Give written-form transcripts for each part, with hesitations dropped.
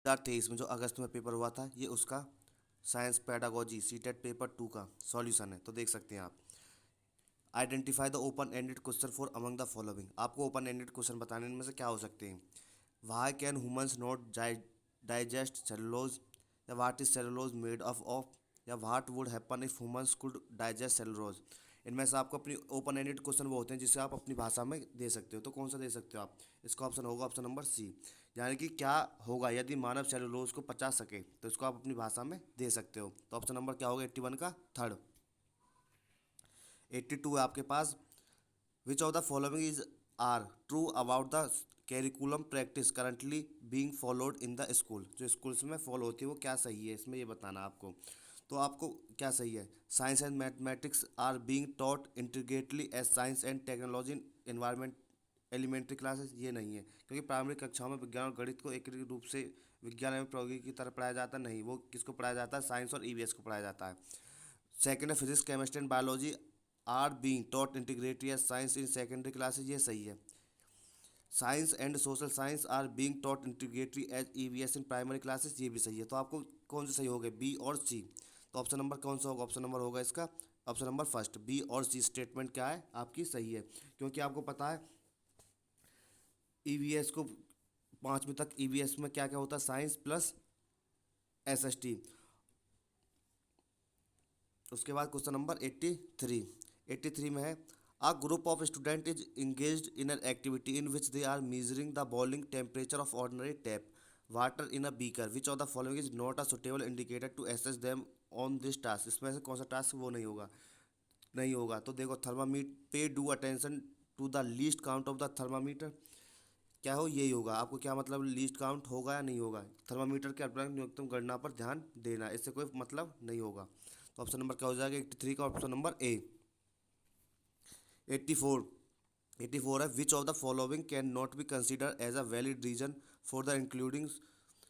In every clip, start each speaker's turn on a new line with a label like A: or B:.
A: 2023 में जो अगस्त में पेपर हुआ था, ये उसका साइंस पेडागोजी सीटेट पेपर 2 का सॉल्यूशन है। तो देख सकते हैं आप। Identify the open ended question for among the following. आपको ओपन एंडेड क्वेश्चन बताने में से क्या हो सकते हैं। Why can humans not digest cellulose, या what is cellulose made of, या what would happen if humans could digest cellulose. इनमें से आपको अपनी ओपन एंडेड क्वेश्चन वो होते हैं जिसे आप अपनी भाषा में दे सकते हो। तो कौन सा दे सकते हो आप। इसका ऑप्शन होगा ऑप्शन नंबर सी। यानी कि क्या होगा यदि मानव सेलुलोज को पचा सके, तो इसको आप अपनी भाषा में दे सकते हो। तो ऑप्शन नंबर क्या होगा 81 का थर्ड। 82 है आपके पास। Which of the following is are true about the curriculum practice currently being followed in the school. जो स्कूल्स में फॉलो होती है वो क्या सही है, इसमें ये बताना आपको। तो आपको क्या सही है। Science and mathematics are being taught integratedly as science and technology in environment elementary classes. ये नहीं है, क्योंकि प्राइमरी कक्षाओं में विज्ञान और गणित को एक रूप से विज्ञान एवं प्रौद्योगिकी की तरह पढ़ाया जाता नहीं। वो किसको पढ़ाया जाता है, साइंस और ईवीएस को पढ़ाया जाता है। सेकेंड है physics chemistry and biology are being taught integrated as science in secondary classes. ये सही है। Science and social science are being taught integrated as EVS in primary classes. ये भी सही है। तो आपको कौन से सही हो गए, बी और सी। तो ऑप्शन नंबर कौन सा होगा, ऑप्शन नंबर होगा इसका ऑप्शन नंबर फर्स्ट। बी और सी स्टेटमेंट क्या है आपकी सही है। क्योंकि आपको पता है ईवीएस को 5वीं तक ईवीएस में क्या क्या होता है, साइंस प्लस एसएसटी। उसके बाद क्वेश्चन नंबर 83। 83 में है a group of student is engaged in an activity in which they are measuring the boiling temperature of ordinary tap water in a beaker. Which of the following is not a suitable indicator to assess them on this task. इसमें से कौन सा task वो नहीं होगा, नहीं होगा। तो देखो थर्मामीटर पे do attention to the least count of the thermometer. क्या हो, यही होगा। आपको क्या मतलब लीस्ट काउंट होगा या नहीं होगा। थर्मामीटर के अल्पनांक न्यूनतम गणना पर ध्यान देना, इससे कोई मतलब नहीं होगा। तो ऑप्शन नंबर क्या हो जाएगा 83 का ऑप्शन नंबर ए। 84। 84 है which of the following can not be consider as a valid reason for the including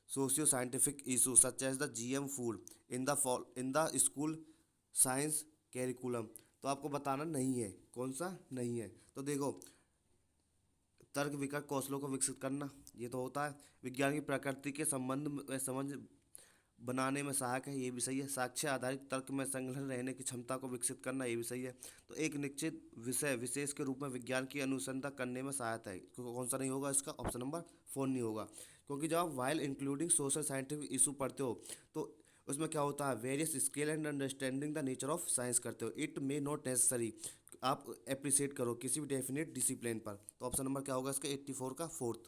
A: socio scientific issue such as the GM food in the school science curriculum. तो आपको बताना नहीं है कौन सा नहीं है। तो देखो तर्क विकल्प कौशलों को विकसित करना, ये तो होता है। विज्ञान की प्रकृति के संबंध में समझ बनाने में सहायक है, ये भी सही है। साक्ष्य आधारित तर्क में संलग्न रहने की क्षमता को विकसित करना, ये भी सही है। तो एक निश्चित विषय विशेष के रूप में विज्ञान की अनुसंधान करने में सहायता है। कौन सा नहीं होगा इसका ऑप्शन नंबर 4 नहीं होगा। क्योंकि जब आप while including social scientific issue पढ़ते हो तो उसमें क्या होता है, various scale and understanding the nature of science करते हो। इट मे नॉट नेसेसरी आप अप्रिशिएट करो किसी भी डेफिनेट डिसिप्लिन पर। तो ऑप्शन नंबर क्या होगा इसका 84 का फोर्थ।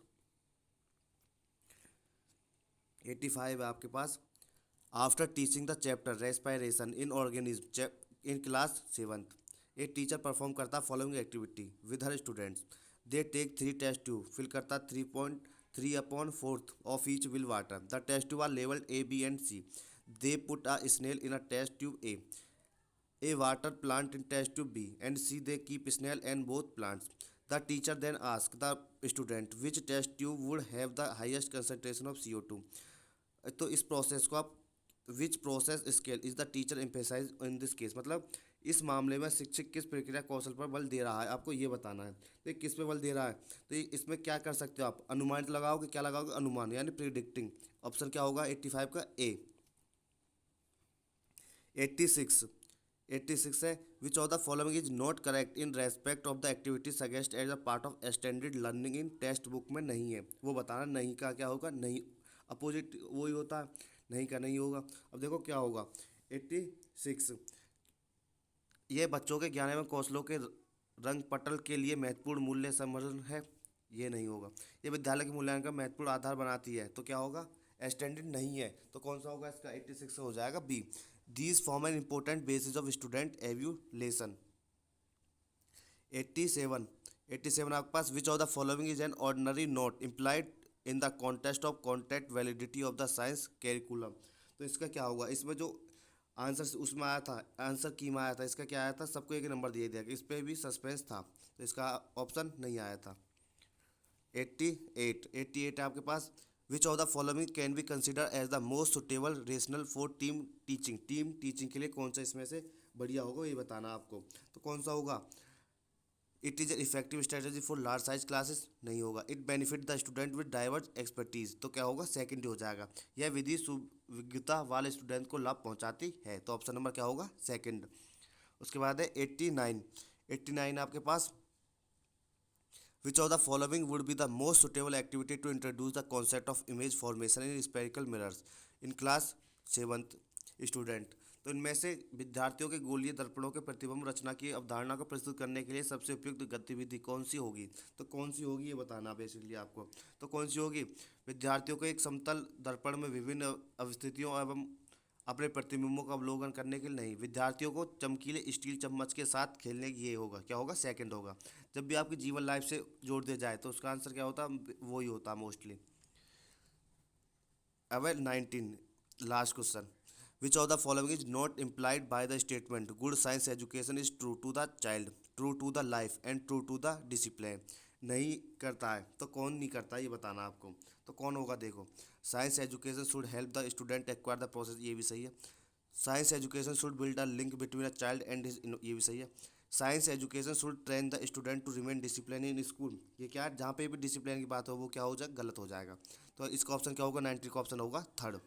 A: 85 है आपके पास। After teaching the chapter respiration in organism in class 7th, एक टीचर परफॉर्म करता following activity with her students. They take 3 test tube, fill करता 3.3/4 of each will water. The test tube are labelled A B and C. They put a snail in a test tube A water plant in test tube B, and C they keep snail and both plants. The teacher then ask the student which test tube would have the highest concentration of CO2। तो इस process को आप which process scale is the teacher emphasise in this case, मतलब इस मामले में शिक्षक किस प्रक्रिया कौशल पर बल दे रहा है, आपको ये बताना है। तो ये किस पे बल दे रहा है, तो इसमें क्या कर सकते हो आप, अनुमानित लगाओगे, क्या लगाओगे अनुमान यानी प्रिडिक्टिंग। ऑप्शन क्या होगा 85 का ए। 86। 86 है which of the following is not correct in respect of the activity suggest as a part of extended learning in text book में नहीं है। वो बताना नहीं का क्या होगा, नहीं अपोजिट वही होता है, नहीं का नहीं होगा। अब देखो क्या होगा 86। ये बच्चों के ज्ञान एवं कौशलों के रंग पटल के लिए महत्वपूर्ण मूल्य संवर्धन है, ये नहीं होगा। ये विद्यालय के मूल्यांकन का महत्वपूर्ण आधार बनाती है, तो क्या होगा एक्सटेंडेड नहीं है। तो कौन सा होगा इसका 86 हो जाएगा B. These form an important basis of student evaluation. 87। 87 आपके पास which of the following is an ordinary not implied in the context of contact validity of the science curriculum. तो इसका क्या होगा, इसमें जो आंसर उसमें आया था, आंसर की में आया था, इसका क्या आया था, सबको एक नंबर दिया दिया, इस पर भी सस्पेंस था, तो इसका ऑप्शन नहीं आया था। 88। 88 आपके पास which of the following can be consider as the most suitable rational for team teaching. Team teaching के लिए कौन सा इसमें से बढ़िया होगा ये बताना आपको। तो कौन सा होगा it is effective strategy for large size classes, नहीं होगा। It benefit the student with diverse expertise, तो क्या होगा, सेकंड हो जाएगा। यह विधि सुविज्ञता वाले स्टूडेंट को लाभ पहुंचाती है, तो ऑप्शन नंबर क्या होगा, सेकंड। उसके बाद है 89। 89 आपके पास, which of the following would be the most suitable activity to introduce the concept of image formation in spherical mirrors in class 7th student. तो इनमें से विद्यार्थियों के गोलीय दर्पणों के प्रतिबिंब रचना की अवधारणा को प्रस्तुत करने के लिए सबसे उपयुक्त गतिविधि कौन सी होगी, तो कौन सी होगी ये बताना बेसिकली आपको। तो कौन सी होगी, विद्यार्थियों को एक समतल दर्पण में विभिन्न अवस्थितियों एवं अपने प्रतिबिंबों का अवलोकन करने के लिए, नहीं, विद्यार्थियों को चमकीले स्टील चम्मच के साथ खेलने की, ये होगा, क्या होगा, सेकंड होगा। जब भी आपकी जीवन लाइफ से जोड़ दिया जाए तो उसका आंसर क्या होता, वो ही होता मोस्टली। अब 19, last question. Which of the following is not implied by the statement good science education is true to the child, true to the life and true to the discipline, नहीं करता है, तो कौन नहीं करता है ये बताना आपको। तो कौन होगा, देखो, science education should help the student acquire the process, ये भी सही है। Science education should build a link between a child and his, ये भी सही है। Science education should train the student to remain discipline in school, ये क्या है, जहाँ पे भी डिसिप्लिन की बात हो वो क्या हो जाए, गलत हो जाएगा। तो इसका ऑप्शन क्या होगा, 90 का ऑप्शन होगा थर्ड।